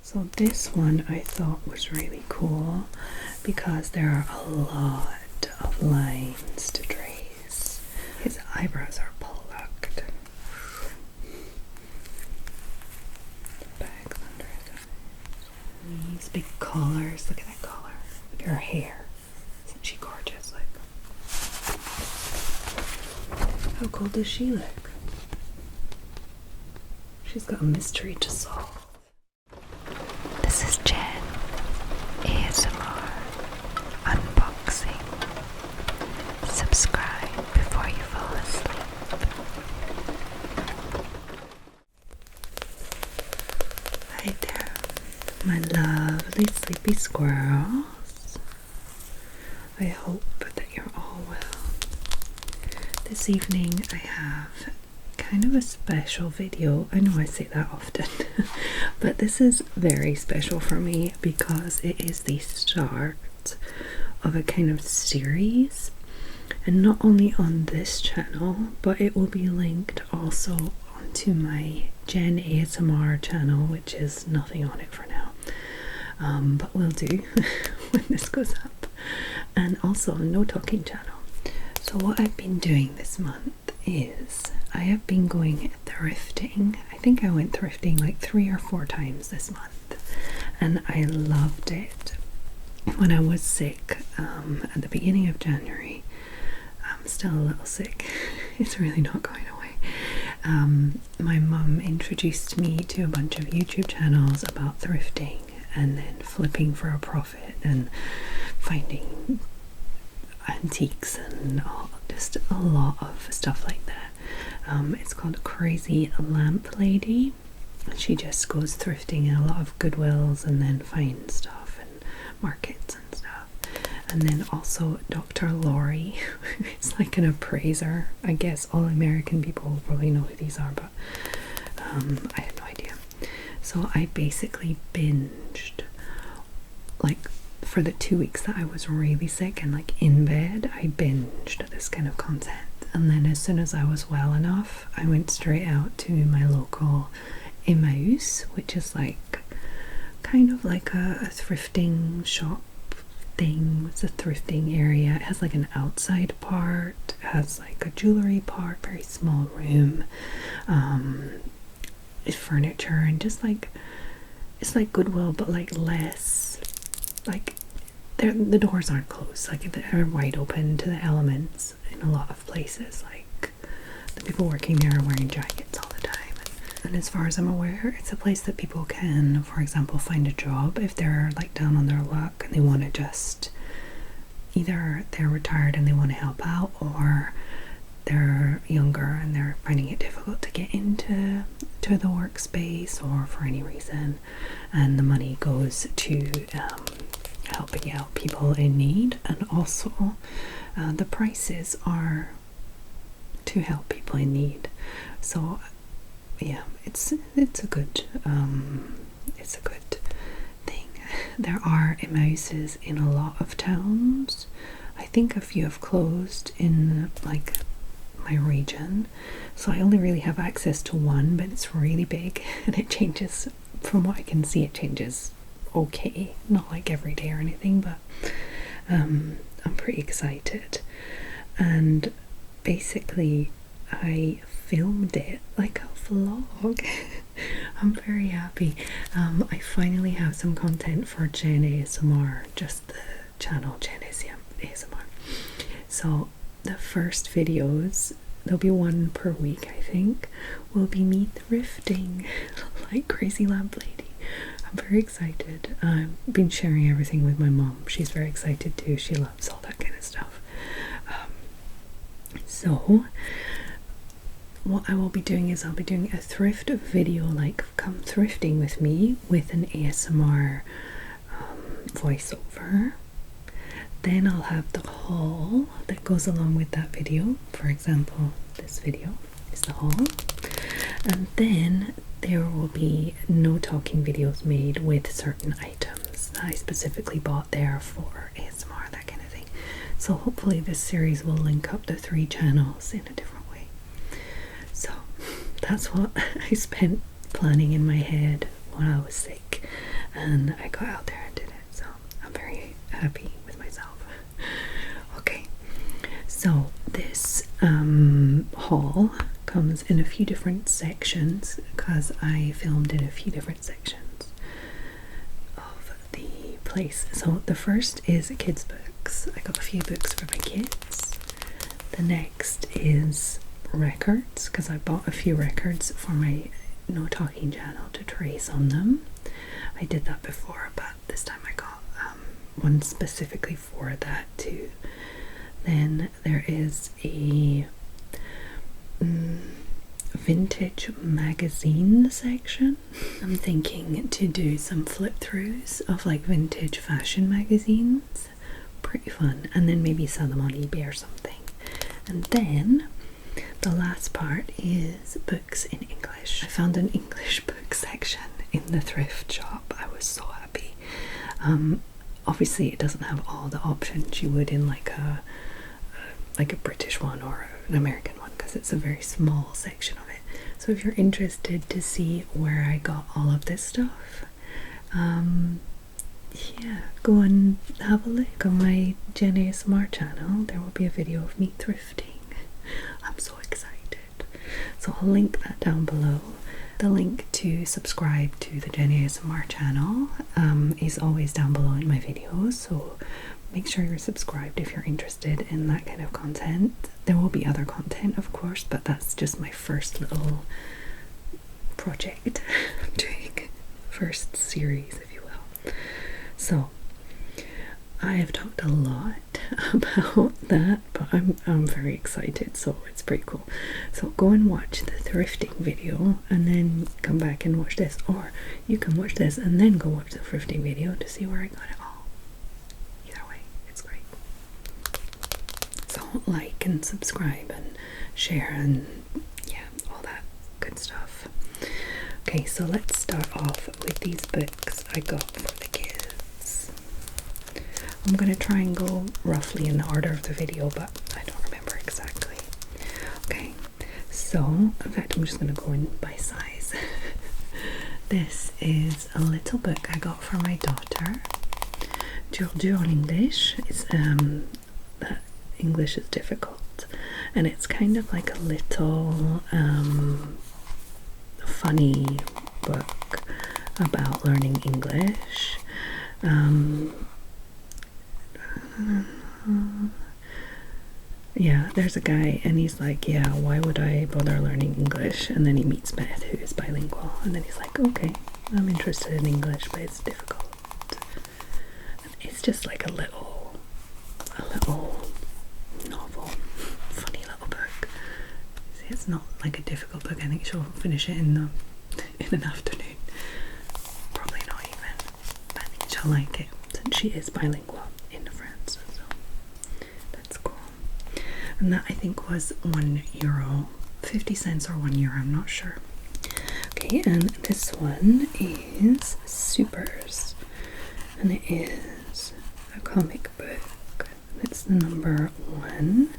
So this one I thought was really cool because there are a lot of lines to trace. His eyebrows are plucked. The bags under his eyes. These big collars. Look at that collar. Look at her hair. Isn't she gorgeous? Like, how cool does she look? She's got a mystery to solve. This is Jen ASMR unboxing. Subscribe before you fall asleep. Hi there, my lovely sleepy squirrels. I hope that you're all well. This evening I have kind of a special video. I know I say that often, but this is very special for me because it is the start of a kind of series, and not only on this channel, but it will be linked also onto my Jen ASMR channel, which is nothing on it for now, but will do when this goes up, and also a no talking channel. So what I've been doing this month is I have been going thrifting. I think I went thrifting like 3 or 4 times this month, and I loved it. When I was sick at the beginning of January, I'm still a little sick. It's really not going away. My mum introduced me to a bunch of YouTube channels about thrifting and then flipping for a profit and finding antiques and just a lot of stuff like that. It's called Crazy Lamp Lady. She just goes thrifting in a lot of Goodwills and then finds stuff and markets and stuff. And then also Dr. Lori, who's like an appraiser. I guess all American people will probably know who these are, but I had no idea. So I basically binged, like, for the 2 weeks that I was really sick and like in bed, I binged this kind of content. And then as soon as I was well enough, I went straight out to my local EOS, which is like kind of like a thrifting shop thing. It's a thrifting area. It has like an outside part, it has like a jewelry part, very small room, furniture, and just like, it's like Goodwill but like less, like the doors aren't closed, like they're wide open to the elements in a lot of places. Like the people working there are wearing jackets all the time, and as far as I'm aware, it's a place that people can, for example, find a job if they're like down on their luck and they want to just, either they're retired and they want to help out, or they're younger and they're finding it difficult to get into the workspace, or for any reason, and the money goes to helping out people in need. And also the prices are to help people in need. So yeah, it's a good thing. There are EOS's in a lot of towns. I think a few have closed in like my region, so I only really have access to one, but it's really big and it changes. From what I can see, it changes okay, not like every day or anything, but I'm pretty excited. And basically I filmed it like a vlog. I'm very happy. I finally have some content for Jen ASMR, just the channel Jen ASMR. So the first videos, there'll be one per week I think, will be me thrifting like Crazy Lamp Lady. I'm very excited. I've been sharing everything with my mom. She's very excited too. She loves all that kind of stuff. So what I will be doing is I'll be doing a thrift video, like come thrifting with me, with an ASMR voiceover. Then I'll have the haul that goes along with that video. For example, this video is the haul. And then there will be no talking videos made with certain items that I specifically bought there for ASMR, that kind of thing. So hopefully this series will link up the 3 channels in a different way. So that's what I spent planning in my head while I was sick. and I got out there and did it, so I'm very happy with myself. Okay, so this haul comes in a few different sections because I filmed in a few different sections of the place. So the first is kids' books. I got a few books for my kids. The next is records, because I bought a few records for my No Talking channel to trace on them. I did that before, but this time I got one specifically for that too. Then there is a vintage magazine section. I'm thinking to do some flip throughs of like vintage fashion magazines. Pretty fun. And then maybe sell them on eBay or something. And then the last part is books in English. I found an English book section in the thrift shop. I was so happy. Obviously it doesn't have all the options you would in like a British one or an American one, because it's a very small section of it. So if you're interested to see where I got all of this stuff, yeah, go and have a look on my Jen ASMR channel. There will be a video of me thrifting. I'm so excited. So I'll link that down below. The link to subscribe to the Jen ASMR channel is always down below in my videos, so make sure you're subscribed if you're interested in that kind of content. There will be other content, of course, but that's just my first little project I'm doing. First series, if you will. So I have talked a lot about that, but I'm very excited, so it's pretty cool. So go and watch the thrifting video and then come back and watch this, or you can watch this and then go watch the thrifting video to see where I got it all. Either way, it's great. So like and subscribe and share and yeah, all that good stuff. Okay, so let's start off with these books I got for the kids. I'm going to try and go roughly in the order of the video, but I don't remember exactly. Okay, so in fact I'm just going to go in by size. This is a little book I got for my daughter. Dur en English. It's that English is difficult, and it's kind of like a little funny book about learning English. Yeah, there's a guy and he's like, yeah, why would I bother learning English? And then he meets Beth, who is bilingual, and then he's like, okay, I'm interested in English, but it's difficult. And it's just like a little novel, funny little book. See, it's not like a difficult book. I think she'll finish it in an afternoon. Probably not even. But I think she'll like it since she is bilingual in France. So that's cool. And that I think was €1, 50 cents or €1, I'm not sure. Okay, and this one is Supers, and it is a comic book. It's the number 1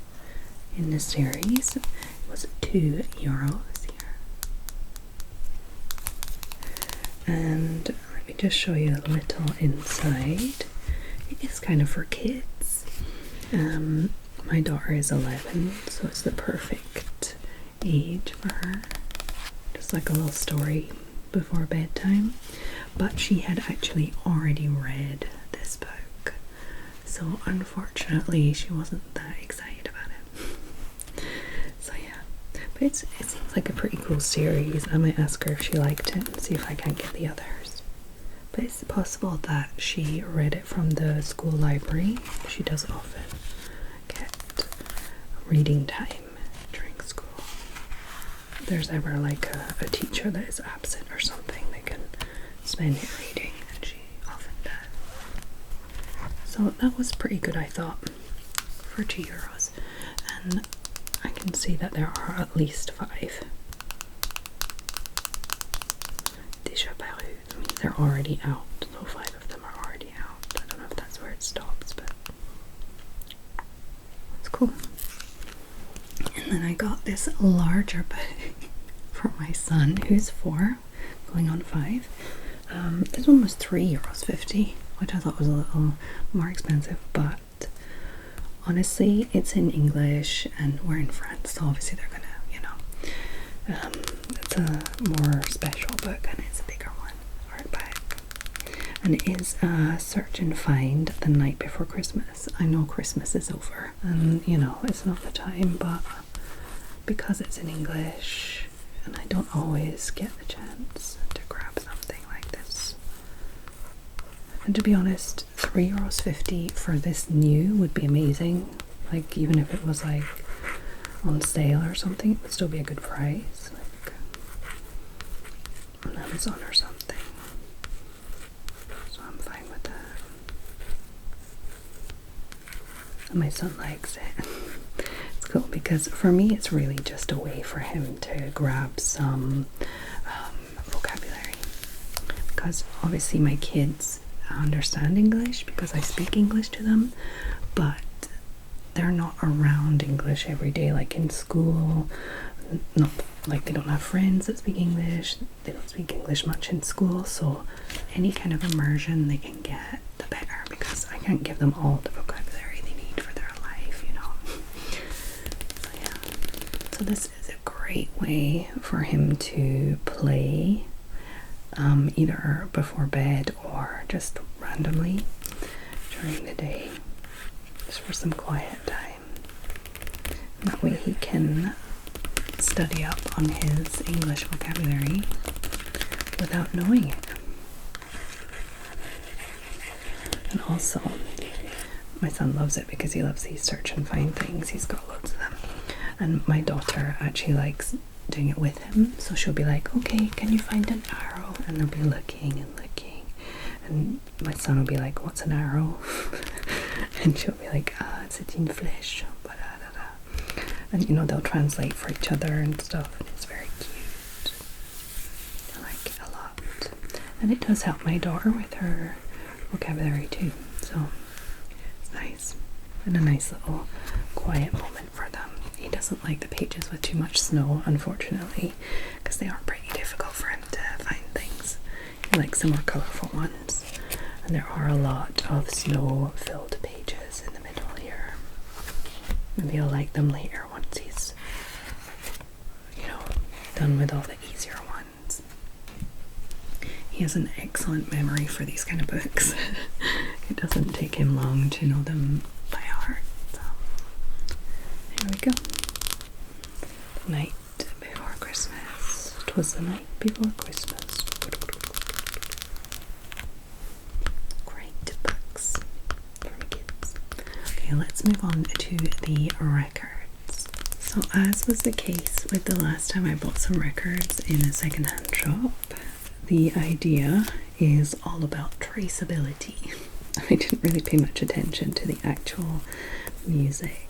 in the series. It was €2 here. And let me just show you a little inside. It is kind of for kids. My daughter is 11, so it's the perfect age for her. Just like a little story before bedtime. But she had actually already read this book, so unfortunately she wasn't that excited about it. So yeah, but it seems like a pretty cool series. I might ask her if she liked it and see if I can't get the others. But it's possible that she read it from the school library. She does often get reading time during school. If there's ever like a teacher that is absent or something, they can spend it reading, and she often does. So that was pretty good, I thought, for €2. And I can see that there are at least 5 déjà paru. I mean, they're already out, so 5 of them are already out. I don't know if that's where it stops, but it's cool. And then I got this larger bag for my son, who's 4, going on 5, This one was €3.50, which I thought was a little more expensive, but honestly, it's in English and we're in France, so obviously they're gonna, you know, it's a more special book and it's a bigger one, hardback. And it is Search and Find the Night Before Christmas. I know Christmas is over and, you know, it's not the time, but because it's in English and I don't always get the chance to grab something like this. And to be honest, €3.50 for this new would be amazing. Like, even if it was like on sale or something, it would still be a good price. Like on Amazon or something. So I'm fine with that. And my son likes it. It's cool because for me it's really just a way for him to grab some vocabulary. Because obviously my kids understand English because I speak English to them, but they're not around English every day, like in school. Not like they don't have friends that speak English, they don't speak English much in school, so any kind of immersion they can get, the better, because I can't give them all the vocabulary they need for their life, you know. So yeah, so this is a great way for him to play, either before bed or just randomly during the day, just for some quiet time. And that way he can study up on his English vocabulary without knowing it. And also, my son loves it because he loves these search and find things. He's got loads of them. And my daughter actually likes doing it with him, so she'll be like, okay, can you find an arrow? And they'll be looking and looking, and my son will be like, what's an arrow? And she'll be like, c'est une flèche, and you know, they'll translate for each other and stuff, and it's very cute. I like it a lot, and it does help my daughter with her vocabulary too, so it's nice, and a nice little quiet moment for them. He doesn't like the pages with too much snow, unfortunately, because they are pretty difficult for him to find things. He likes the more colourful ones, and there are a lot of snow-filled pages in the middle here. Maybe he'll like them later once he's, you know, done with all the easier ones. He has an excellent memory for these kind of books. It doesn't take him long to know them by heart. So there we go. The Night Before Christmas. 'Twas the night before Christmas. Great books for my kids. Okay, let's move on to the records. So as was the case with the last time I bought some records in a secondhand shop, the idea is all about traceability. I didn't really pay much attention to the actual music.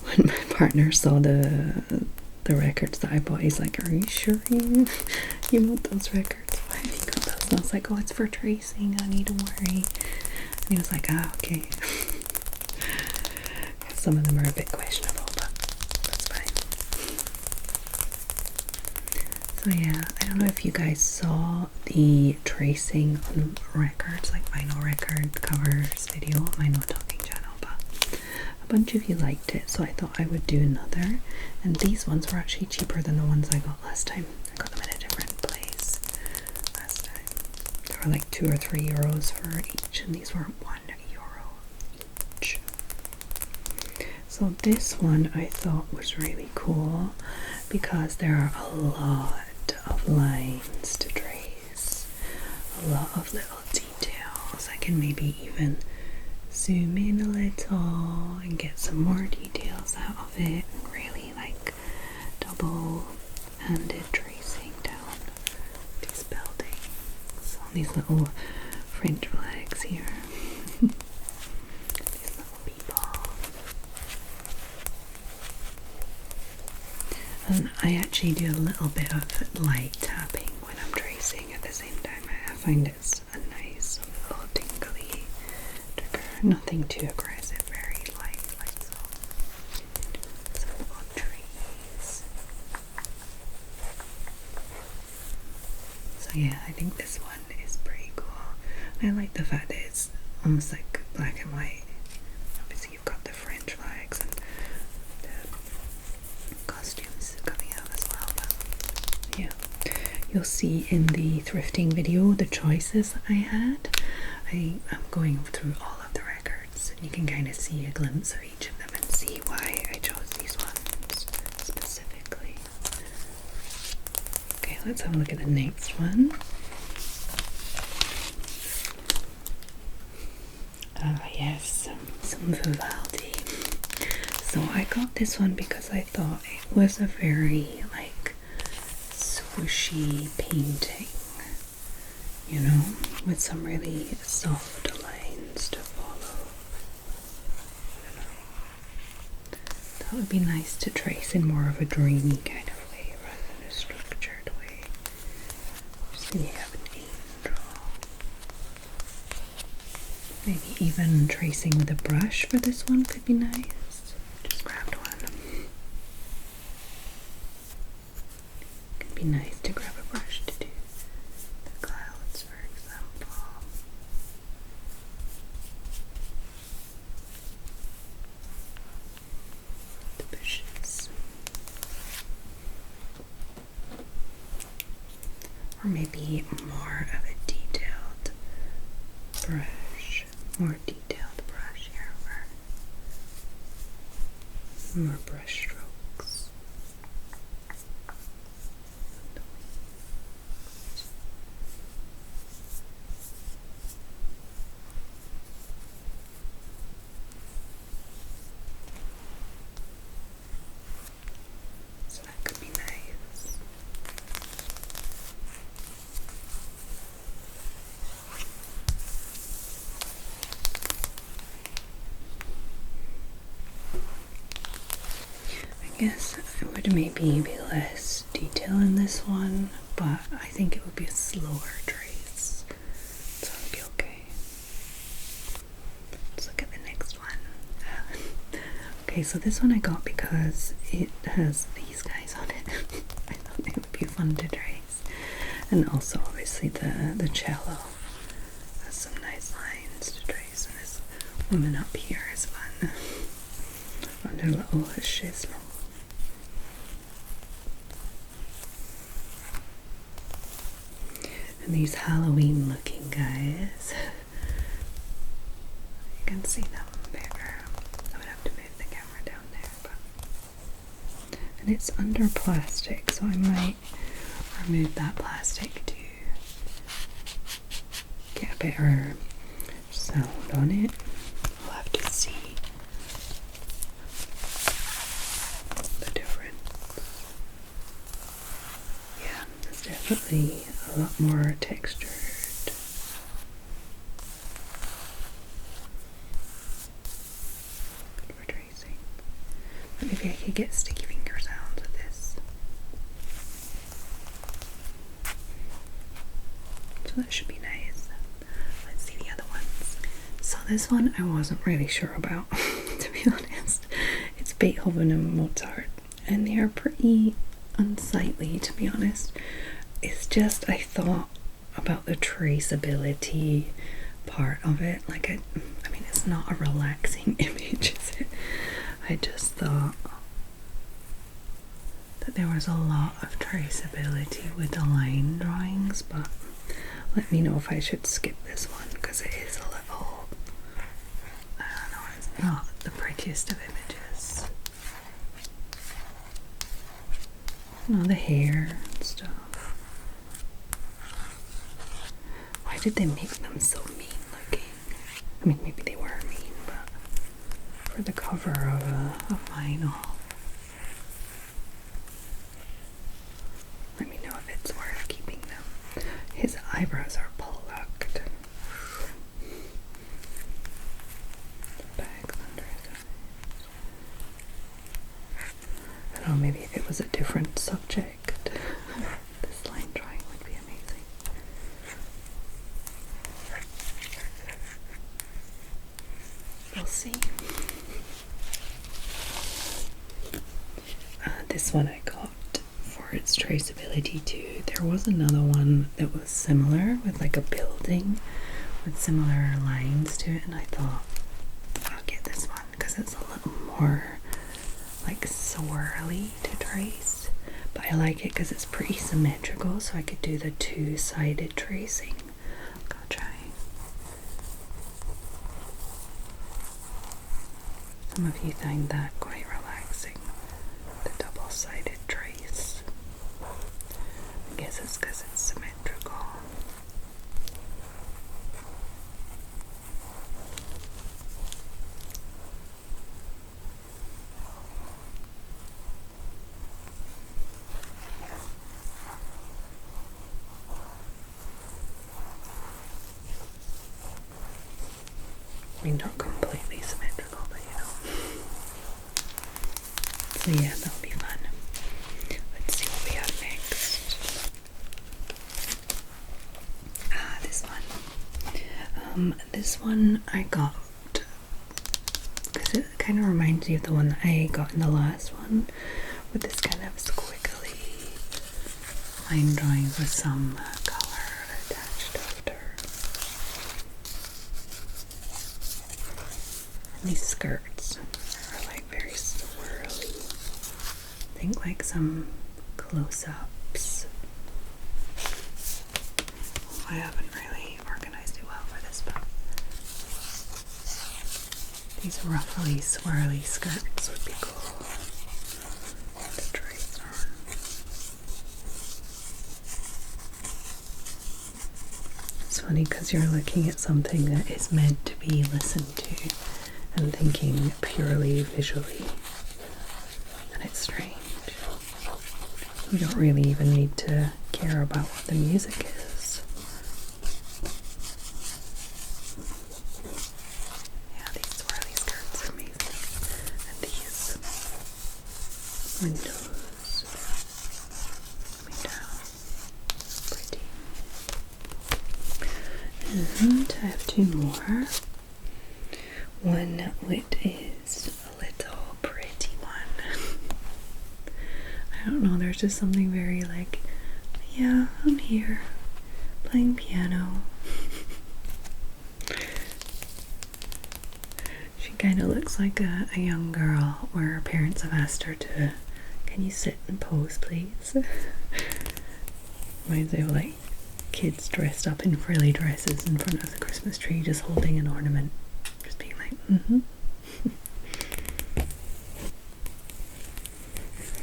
When my partner saw the records that I bought, he's like, are you sure you want those records? Why have you got those? And I was like, oh, it's for tracing, honey, don't worry. And he was like, okay. Some of them are a bit questionable, but that's fine. So yeah, I don't know if you guys saw the tracing on records, like vinyl record covers video on my No Talking channel, but a bunch of you liked it, so I thought I would do another. And these ones were actually cheaper than the ones I got last time. I got them in a different place last time. They were like €2 or €3 for each, and these were €1 each. So this one I thought was really cool because there are a lot of lines to trace, a lot of little details. I can maybe even zoom in a little and get some more details out of it, and really like double-handed tracing down these buildings on these little French flags here. These little people. And I actually do a little bit of light tapping when I'm tracing at the same time. I find it's a nice little tingly trigger. Nothing too aggressive, very light, like so. Some little trees. So Yeah, I think this one is pretty cool. I like the fact that it's almost like black and white. Obviously you've got the French flags and the costumes coming out as well, but yeah. You'll see in the thrifting video the choices I had. I'm going through all of the records and you can kind of see a glimpse of each of them and see why I chose these ones specifically. Okay, let's have a look at the next one. Yes, some Vivaldi. So I got this one because I thought it was a very like swooshy painting, you know, with some really soft lines to follow. That would be nice to trace in more of a dreamy kind of way rather than a structured way. Just maybe have an angel. Maybe even tracing with a brush for this one could be nice. Just grabbed one. Could be nice to grab a brush to do the clouds, for example. The bushes. Or maybe more of a detailed brush. More detailed brush here for more brush strokes. So that could be nice. I guess it would maybe be less detail in this one, but I think it would be a slower trace, so it'll be okay. Let's look at the next one. Okay, so this one I got because it has these guys on it. I thought it would be fun to trace, and also obviously the cello has some nice lines to trace, and this woman up here is fun on her little chisel. And these Halloween looking guys, you can see them better. I would have to move the camera down there, but and it's under plastic, so I might remove that plastic to get a better sound on it. We'll have to see the difference. Yeah, it's definitely a lot more textured. Good for tracing. But maybe I could get sticky finger sounds with this. So that should be nice. Let's see the other ones. So this one I wasn't really sure about, to be honest. It's Beethoven and Mozart, and they are pretty unsightly, to be honest. It's just, I thought about the traceability part of it. Like, I mean, it's not a relaxing image, is it? I just thought that there was a lot of traceability with the line drawings, but let me know if I should skip this one, because it is a little, I don't know, it's not the prettiest of images. You know, the hair and stuff. Why did they make them so mean looking? I mean, maybe they were mean, but for the cover of a vinyl. Let me know if it's worth keeping them. His eyebrows are plucked. The bags under his eyes. I don't know, maybe if it was a different subject, this line drawing would be amazing. We'll see. This one I got for its traceability too. There was another one that was similar with like a building with similar lines to it, and I thought I'll get this one because it's a little more like swirly to trace, but I like it because it's pretty symmetrical, so I could do the two-sided tracing. I'll try. Some of you find that quite relaxing, the double-sided trace. I guess it's because it's symmetrical. I mean, not completely symmetrical, but you know. So yeah, that'll be fun. Let's see what we have next. This one I got because it kind of reminds me of the one that I got in the last one, with this kind of squiggly line drawings with some color attached after. And these skirts are like very swirly. I think like some close-ups. I haven't really organized it well for this, but these ruffly, swirly skirts would be cool to trace on. It's funny because you're looking at something that is meant to be listened to and thinking purely visually, and it's strange. You don't really even need to care about what the music is. Yeah, these swirly skirts are amazing. And these windows coming down. Pretty. And I have two more. One which is a little pretty one. I don't know, there's just something very like, yeah, I'm here playing piano. She kind of looks like a young girl where her parents have asked her to, can you sit and pose please? Reminds me of like kids dressed up in frilly dresses in front of the Christmas tree just holding an ornament. Just being like, mm-hmm.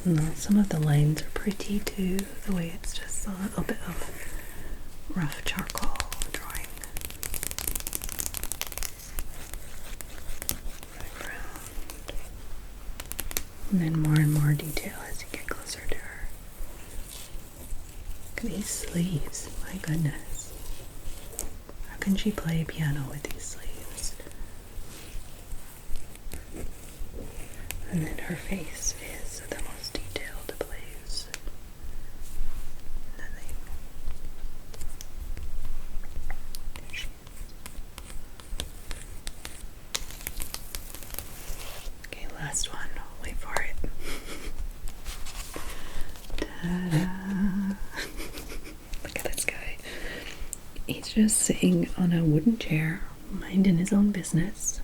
No, some of the lines are pretty too, the way it's just a little bit of rough charcoal drawing. Background. And then more and more detail as you get closer to her. Look at these sleeves, my goodness. How can she play piano with these sleeves? And then her face is the most detailed place. Nothing. There she is. Okay, last one. Wait for it. Ta-da! Look at this guy. He's just sitting on a wooden chair, minding his own business,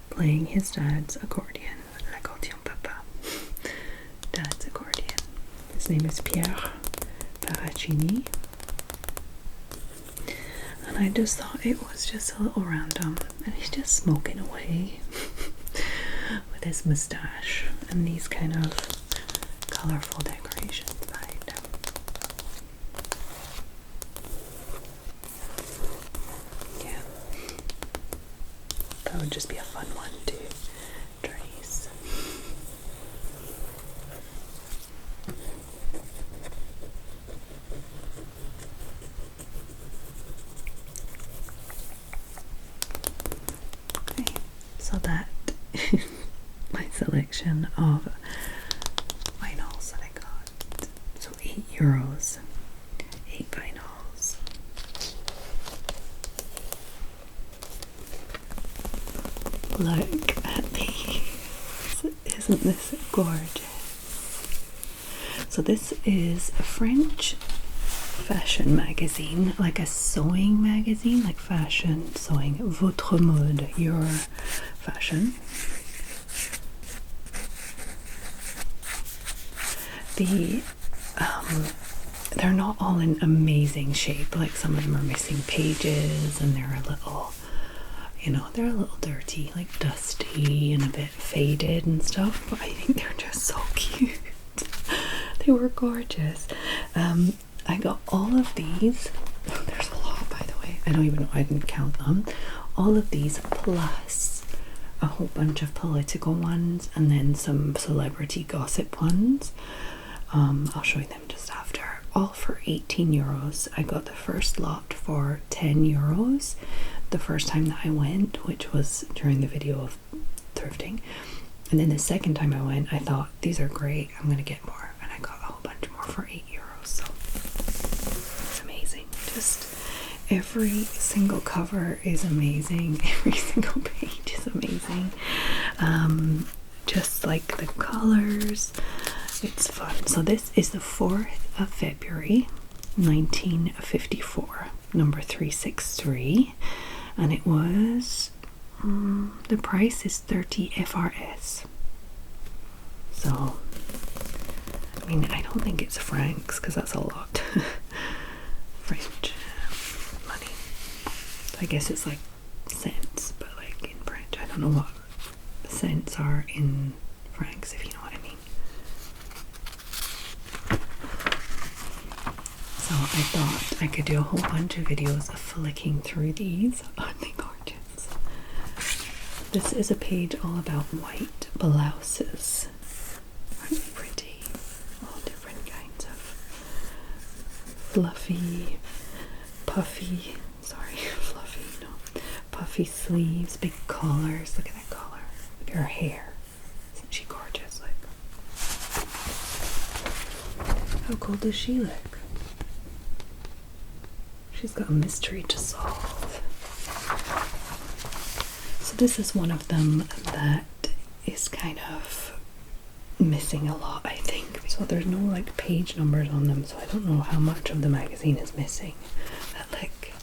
playing his dad's accordion. L'accordion papa. Dad's accordion. His name is Pierre Paracini. And I just thought it was just a little random. And he's just smoking away with his moustache and these kind of colorful decorations behind him. Yeah. That would just be a fun one to trace. Okay, so that is my selection of vinyls that I got. So €8, 8 vinyls. Look at these. Isn't this gorgeous? So this is a French fashion magazine, like a sewing magazine, like fashion sewing. Votre mode, your fashion. They're not all in amazing shape. Like some of them are missing pages, and they're a little, you know, they're a little dirty, like dusty and a bit faded and stuff. But I think they're just so cute. They were gorgeous. I got all of these. There's a lot, by the way. I don't even know. I didn't count them. All of these plus a whole bunch of political ones, and then some celebrity gossip ones. I'll show you them just after. All for 18 euros. I got the first lot for 10 euros the first time that I went, which was during the video of thrifting. And then the second time I went, I thought, these are great, I'm gonna get more, and I got a whole bunch more for 8 euros. So it's amazing. Just every single cover is amazing. Every single page is amazing. Just like the colors, it's fun. So this is the 4th of February 1954, number 363, and it was the price is 30 FRS. So I mean, I don't think it's francs because that's a lot. French money. So I guess it's like cents, but like in French. I don't know what cents are in francs, if you know what I mean. So I thought I could do a whole bunch of videos of flicking through these. Aren't they gorgeous? This is a page all about white blouses. Aren't they pretty? All different kinds of fluffy, puffy, puffy sleeves, big collars. Look at that collar. Look at her hair. Isn't she gorgeous? Like, how cool does she look? She's got a mystery to solve. So this is one of them that is kind of missing a lot, I think. So there's no like page numbers on them, so I don't know how much of the magazine is missing. That like,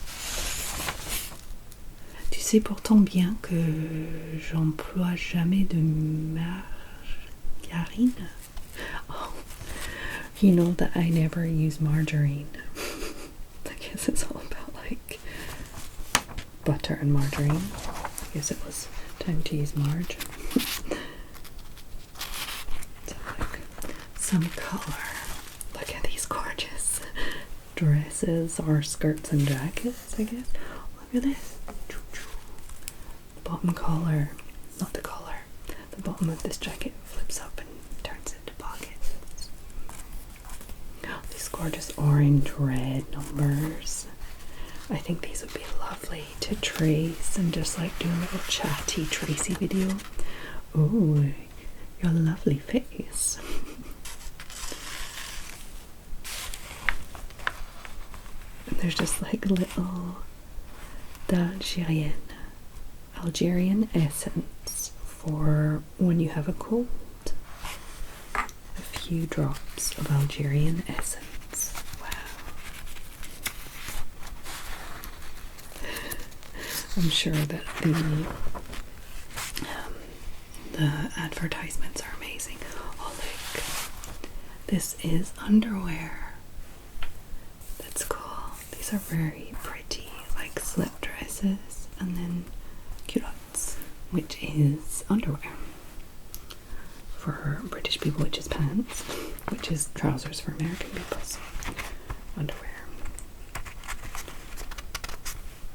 tu sais pourtant bien que j'emploie jamais de margarine. Oh, you know that I never use margarine. I guess it's all about like butter and margarine. I guess it was time to use marge. So like some color. Look at these gorgeous dresses or skirts and jackets, I guess. Look at this. The bottom collar, not the collar. The bottom of this jacket flips up and turns into pockets. These gorgeous orange red numbers. I think these would be lovely to trace and just like do a little chatty Tracy video. Ooh, your lovely face. And there's just like little Algerian essence for when you have a cold. A few drops of Algerian essence. Wow. I'm sure that the advertisements are amazing. Oh look, this is underwear. That's cool. These are very pretty, like slip dresses, and then culottes, which is underwear for British people, which is pants, which is trousers for American people. So underwear.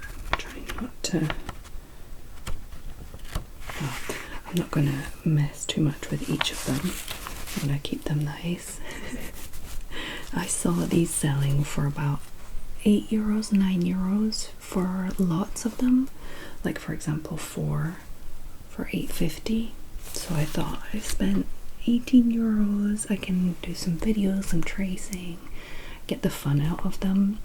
I'm trying not to. Well, I'm not going to mess too much with each of them. I'm going to keep them nice. I saw these selling for about 8 euros, 9 euros for lots of them. Like for example, 4 for 8.50. So I thought, I spent 18 euros. I can do some videos, some tracing, get the fun out of them.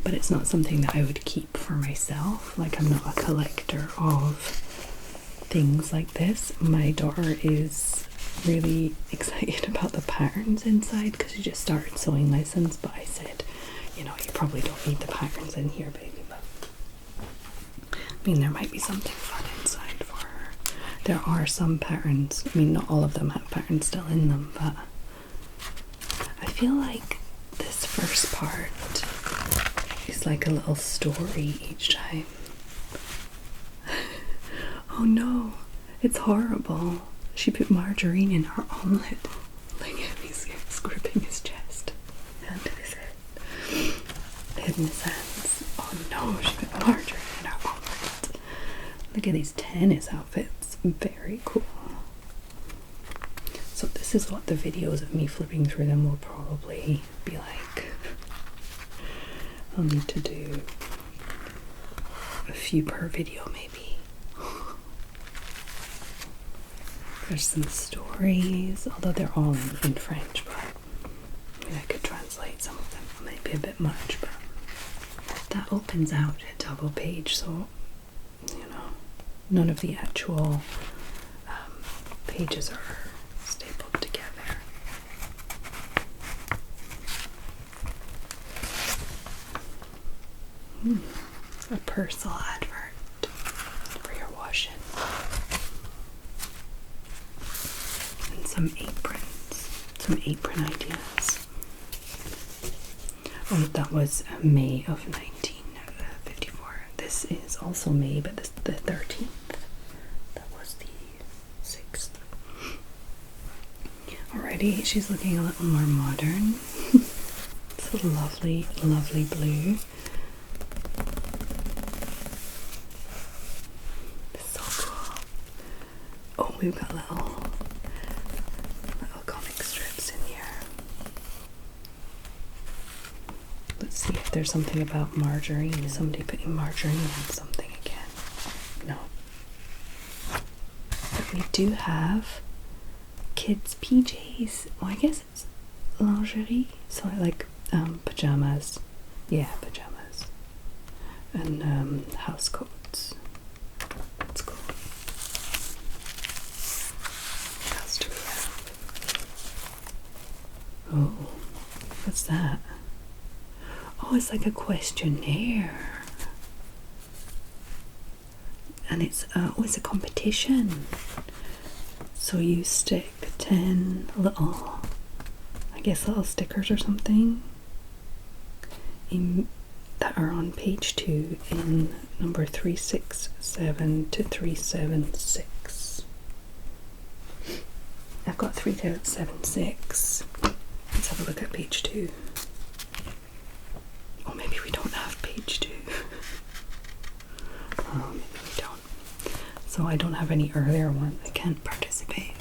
But it's not something that I would keep for myself. Like, I'm not a collector of things like this. My daughter is really excited about the patterns inside because she just started sewing lessons, but I said, you know, you probably don't need the patterns in here, baby, but I mean, there might be something fun inside for her. There are some patterns, I mean, not all of them have patterns still in them, but I feel like this first part is like a little story each time. Oh no, it's horrible. She put margarine in her omelette. Look at he's gripping his chest and his head. Hidden his hands. Oh no, she put margarine in her omelette. Look at these tennis outfits. Very cool. So this is what the videos of me flipping through them will probably be like. I'll need to do a few per video maybe. There's some stories, although they're all in French, but I mean, I could translate some of them. It might be a bit much, but that opens out a double page, so, you know, none of the actual pages are stapled together. A Purcell advert for your washing. Some aprons, some apron ideas. Oh, that was May of 1954. This is also May, but this the 13th. That was the 6th. Alrighty, she's looking a little more modern. It's a lovely, lovely blue. It's so cool. Oh, we've got little comic strips in here. Let's see if there's something about margarine. Is somebody putting margarine on something again? No. But we do have kids' PJs. Well, I guess it's lingerie. So I like pajamas. Yeah, pajamas. And house coats. That's cool. What else do we have? Oh, what's that? Oh, it's like a questionnaire. And it's it's a competition. So you stick 10 little, I guess little stickers or something that are on page 2 in number 367 to 376. I've got 376. Let's have a look at page 2. Oh, maybe we don't have page 2. Oh, maybe we don't. So I don't have any earlier ones. I can't participate.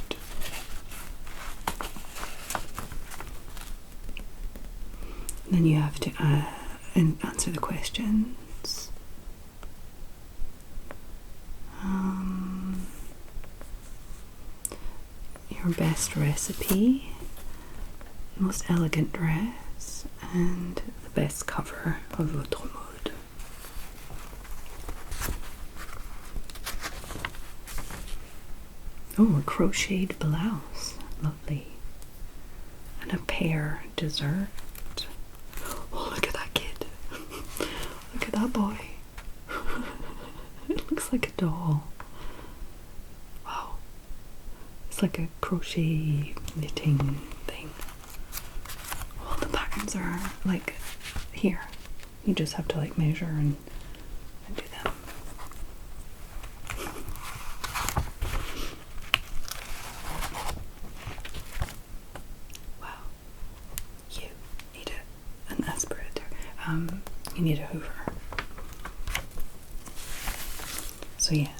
And then you have to answer the questions. Your best recipe, most elegant dress, and the best cover of Votre. Oh, a crocheted blouse. Lovely. And a pear dessert. Oh, look at that kid. Look at that boy. It looks like a doll. Wow. It's like a crochet knitting thing. All the patterns are like here. You just have to like measure and do them. Wow. You need an aspirator. You need a hoover. So yeah.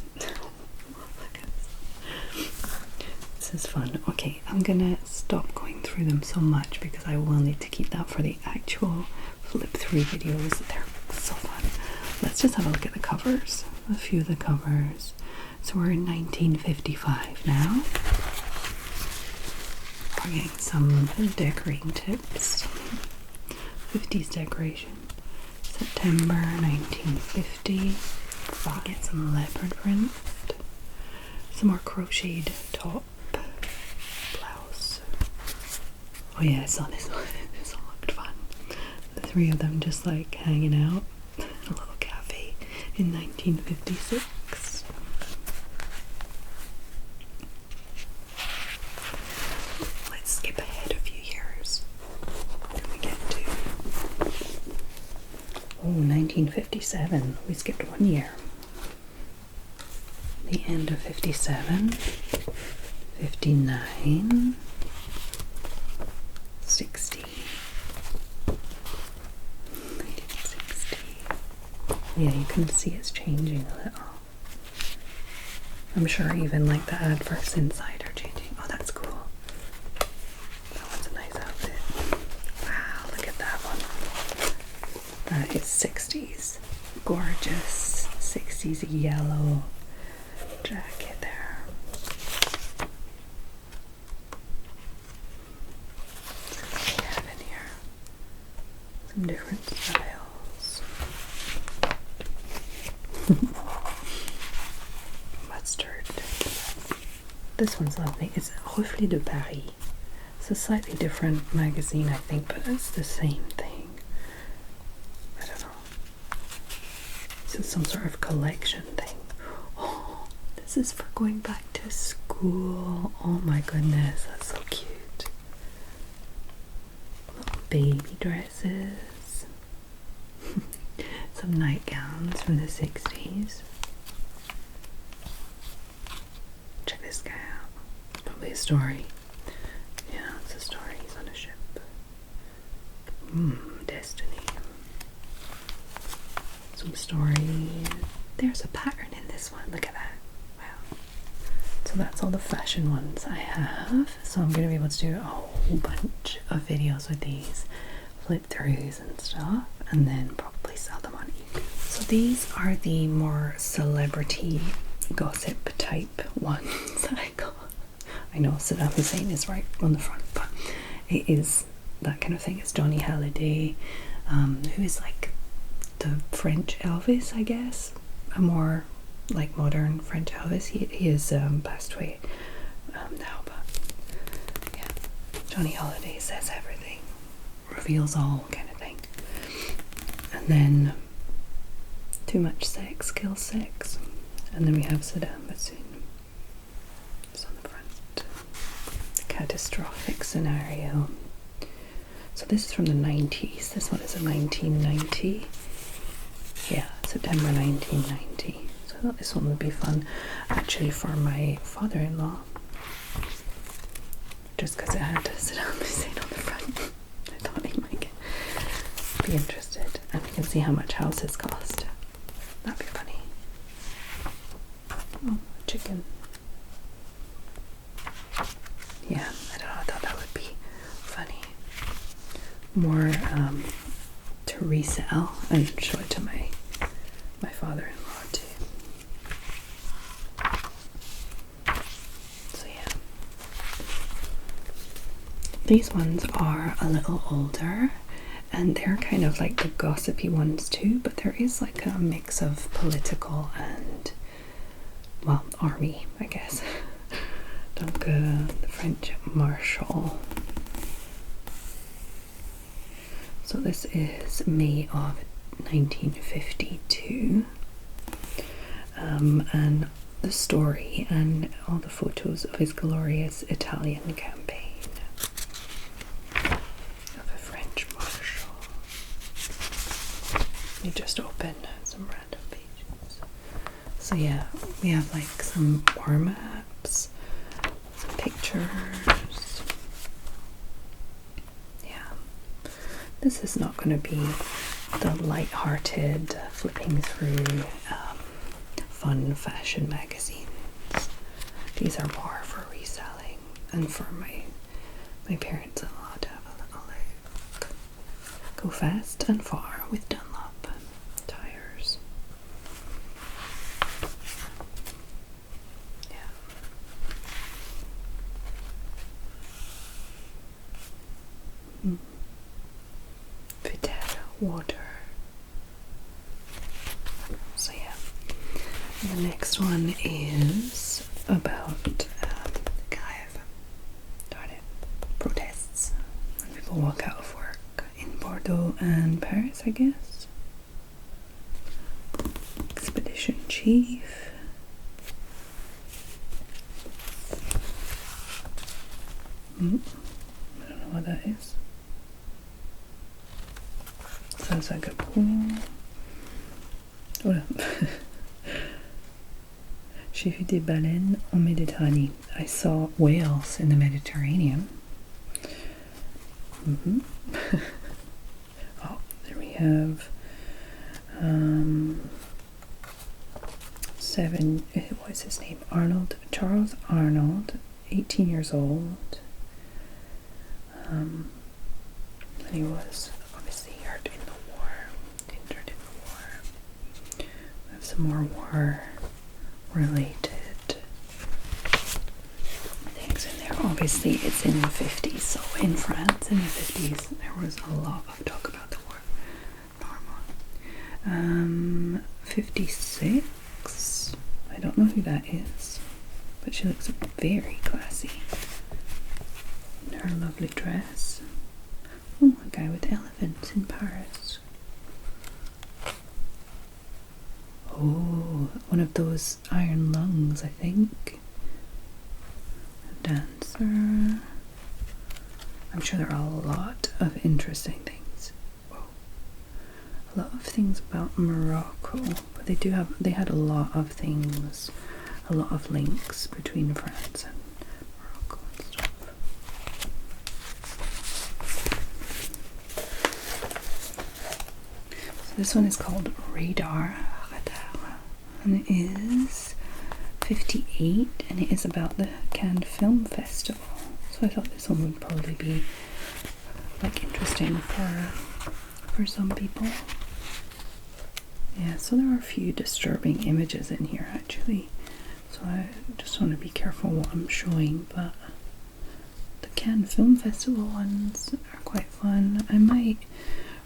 This is fun. Okay, I'm gonna stop going through them so much because I will need to keep that for the actual flip through videos. They're so fun. Let's just have a look at the covers. A few of the covers. So we're in 1955 now. We're getting some decorating tips. 50s decoration. September 1950. Get some leopard print. Some more crocheted top. Oh yeah, I saw this one. This one looked fun. The three of them just like hanging out in a little cafe in 1956. Let's skip ahead a few years. What do we get to? Oh, 1957. We skipped 1 year. The end of 57, 59, 60, 1960. Yeah, you can see it's changing a little. I'm sure even like the adverts inside are changing. Oh, that's cool. That one's a nice outfit. Wow, look at that one. That is 60s. Gorgeous 60s yellow jacket there. So what do we have in here? Some different styles. Mustard. This one's lovely. It's Reflet de Paris. It's a slightly different magazine, I think, but it's the same thing. I don't know. It's some sort of collection thing. Oh, this is for going back to school. Oh my goodness, that's so cute. Little baby dresses. Some nightgowns from the 60s. Check this guy out. Probably a story. Yeah, it's a story. He's on a ship. Destiny. Some story. There's a pattern in this one. Look at that. Wow. So that's all the fashion ones I have. So I'm going to be able to do a whole bunch of videos with these flip throughs and stuff, and then probably sell them on eBay. So these are the more celebrity gossip type ones I got. I know Saddam Hussein is right on the front, but it is that kind of thing. It's Johnny Halliday, who is like the French Elvis, I guess. A more like modern French Elvis. He is passed away now, but yeah. Johnny Halliday says everything, reveals all kind of thing. And then Too Much Sex Kills Sex. And then we have Saddam Hussein. It's on the front. Catastrophic scenario. So this is from the 90s. This one is a 1990. Yeah, September 1990. So I thought this one would be fun actually for my father-in-law. Just because it had Saddam Hussein on the front. I thought he might be interested. And you can see how much houses cost. That'd be funny. Oh, chicken. Yeah, I don't know, I thought that would be funny. More to resell and show it to my father-in-law too. So yeah. These ones are a little older, and they're kind of like the gossipy ones too, but there is like a mix of political and, well, army, I guess. Donc, the French Marshal. So this is May of 1952. And the story and all the photos of his glorious Italian campaign of a French marshal. You just open some random pages. So yeah, we have like some war maps, some pictures. Yeah, this is not going to be the light-hearted flipping through fun fashion magazines. These are more for reselling and for my parents-in-law to have a little look. Go fast and far with Dunlop tires. Yeah. Votre, water. So yeah. The next one is about Kiev. Darn it. Protests. people walk out of work in Bordeaux and Paris, I guess. Expedition Chief. I don't know what that is. Sounds like a pool. Voilà. J'ai vu des baleines en Méditerranée. I saw whales in the Mediterranean. Oh, there we have what's his name? Charles Arnold, 18 years old. And he was obviously hurt in the war, injured in the war. We have some more war related things in there. Obviously it's in the 50s, so in France in the 50s there was a lot of talk about the war. Normal. 56, I don't know who that is, but she looks very classy in her lovely dress. Oh, a guy with elephants in Paris. Oh, one of those iron lungs, I think. A dancer. I'm sure there are a lot of interesting things. Whoa. A lot of things about Morocco, but they had a lot of things, a lot of links between France and Morocco and stuff. So this one is called Radar, and it is 58, and it is about the Cannes Film Festival. So I thought this one would probably be like interesting for some people. Yeah, so there are a few disturbing images in here actually. So I just want to be careful what I'm showing, but the Cannes Film Festival ones are quite fun. I might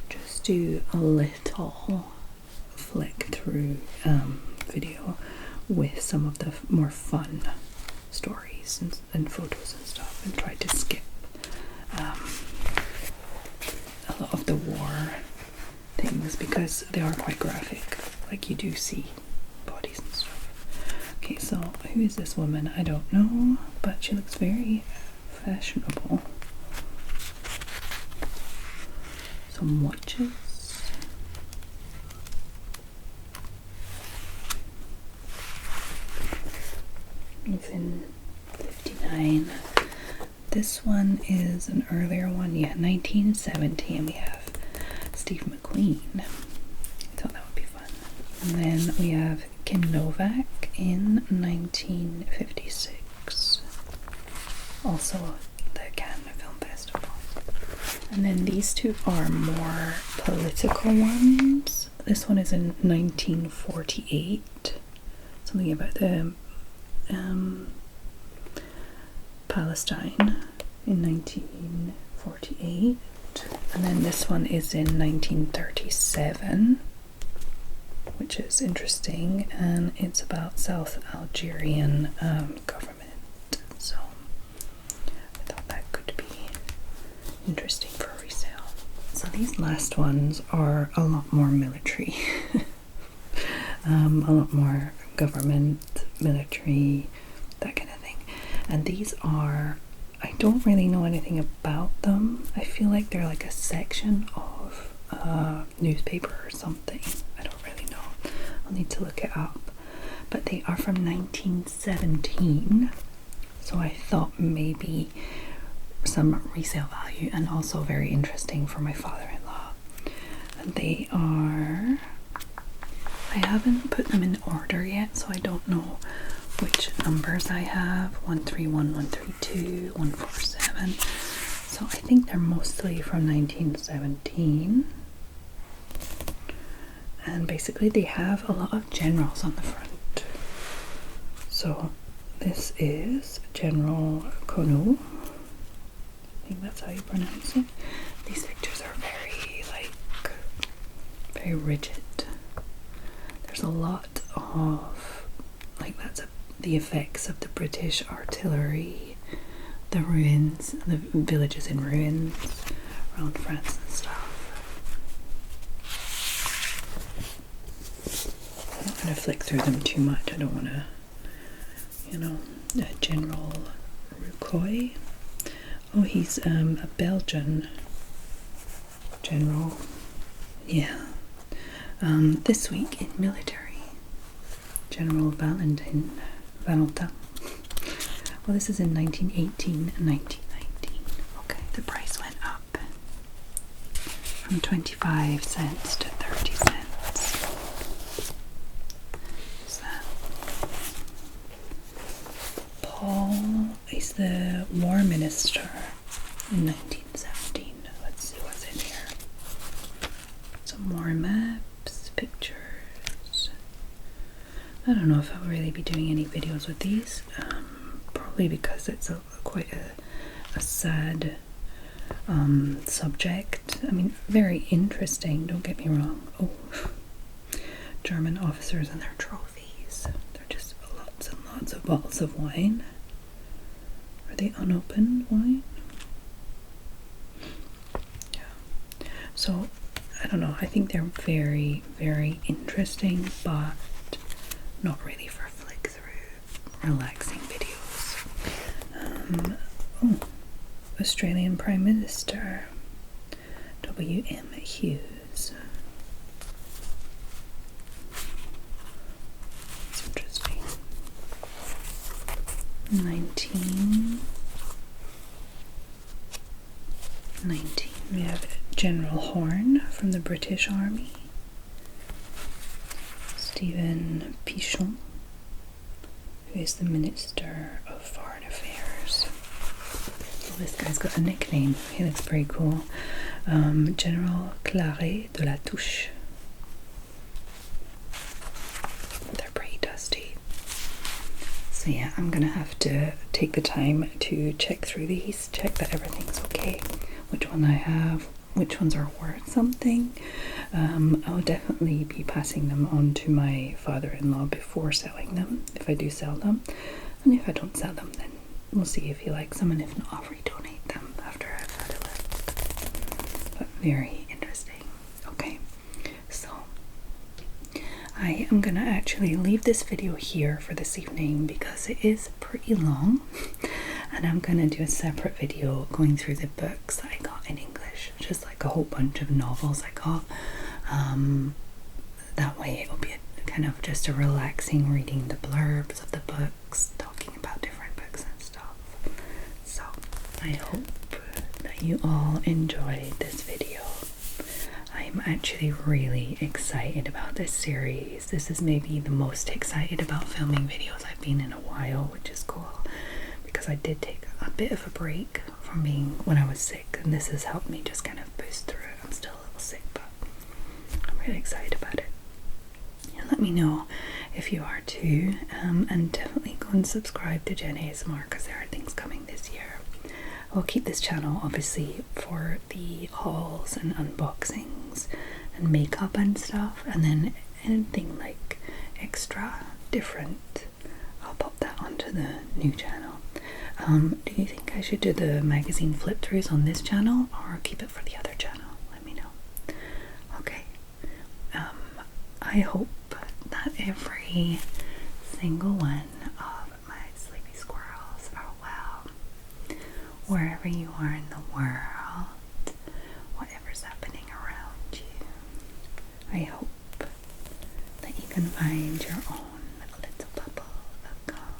just do a little flick through video with some of the more fun stories and photos and stuff, and try to skip a lot of the war things because they are quite graphic, like you do see bodies and stuff. Okay, so who is this woman? I don't know, but she looks very fashionable. Some watches. It's in 59. This one is an earlier one, yeah, 1970, and we have Steve McQueen. I thought that would be fun. And then we have Kim Novak in 1956. Also the Cannes Film Festival. And then these two are more political ones. This one is in 1948. Something about the Palestine in 1948, and then this one is in 1937, which is interesting, and it's about South Algerian government, so I thought that could be interesting for resale. So these last ones are a lot more military, a lot more government, military, that kind of thing. And these are, I don't really know anything about them. I feel like they're like a section of a newspaper or something. I don't really know. I'll need to look it up. But they are from 1917. So I thought maybe some resale value, and also very interesting for my father-in-law. And they are, I haven't put them in order yet, so I don't know which numbers I have. 131, 132, 147. So I think they're mostly from 1917. And basically they have a lot of generals on the front. So this is General Kono. I think that's how you pronounce it. These pictures are very rigid. There's a lot of, that's the effects of the British artillery, the ruins, the villages in ruins, around France and stuff. I don't want to flick through them too much. I don't want to, General Rucoy. Oh, he's a Belgian general. Yeah. This week in military, General Valentin. Well, this is in 1918 and 1919. Okay, the price went up from 25 cents to 30 cents. What's that? Paul is the war minister in 1917. Let's see what's in here. Some more maps, pictures. I don't know if I'll really be doing any videos with these. Probably because it's quite a sad subject. I mean, very interesting, don't get me wrong. Oh, German officers and their trophies. They're just lots and lots of bottles of wine. Are they unopened wine? Yeah. So, I don't know. I think they're very, very interesting, but not really for flick-through, relaxing videos. Australian Prime Minister W.M. Hughes. That's interesting. 19. We have General Horne from the British Army. Stephen Pichon, who is the Minister of Foreign Affairs. So this guy's got a nickname. He looks pretty cool. General Claret de la Touche. They're pretty dusty. So yeah, I'm gonna have to take the time to check through these, check that everything's okay, which one I have, which ones are worth something. I'll definitely be passing them on to my father-in-law before selling them, if I do sell them. And if I don't sell them, then we'll see if he likes them, and if not, I'll redonate them after I've had a look. But very interesting. Okay, so I am gonna actually leave this video here for this evening because it is pretty long, and I'm gonna do a separate video going through the books that I got in English, just like a whole bunch of novels I got. That way it'll be kind of just a relaxing reading the blurbs of the books, talking about different books and stuff. So I hope that you all enjoyed this video. I'm actually really excited about this series. This is maybe the most excited about filming videos I've been in a while, which is cool because I did take a bit of a break from being when I was sick, and this has helped me just kind of boost through it. I'm still a little sick, but I'm really excited about it. And let me know if you are too, and definitely go and subscribe to Jen ASMR because there are things coming this year. I'll keep this channel obviously for the hauls and unboxings and makeup and stuff, and then anything like extra different, I'll pop that onto the new channel. Do you think I should do the magazine flip throughs on this channel or keep it for the other channel? Let me know. Okay. I hope that every single one of my sleepy squirrels are well, wherever you are in the world, whatever's happening around you. I hope that you can find your own little bubble of calm.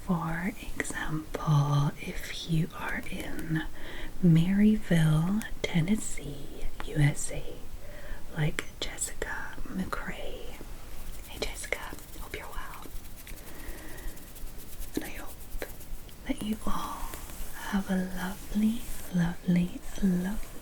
For example, if you are in Maryville, Tennessee, USA, like Jessica McCray. Hey Jessica, hope you're well. And I hope that you all have a lovely, lovely, lovely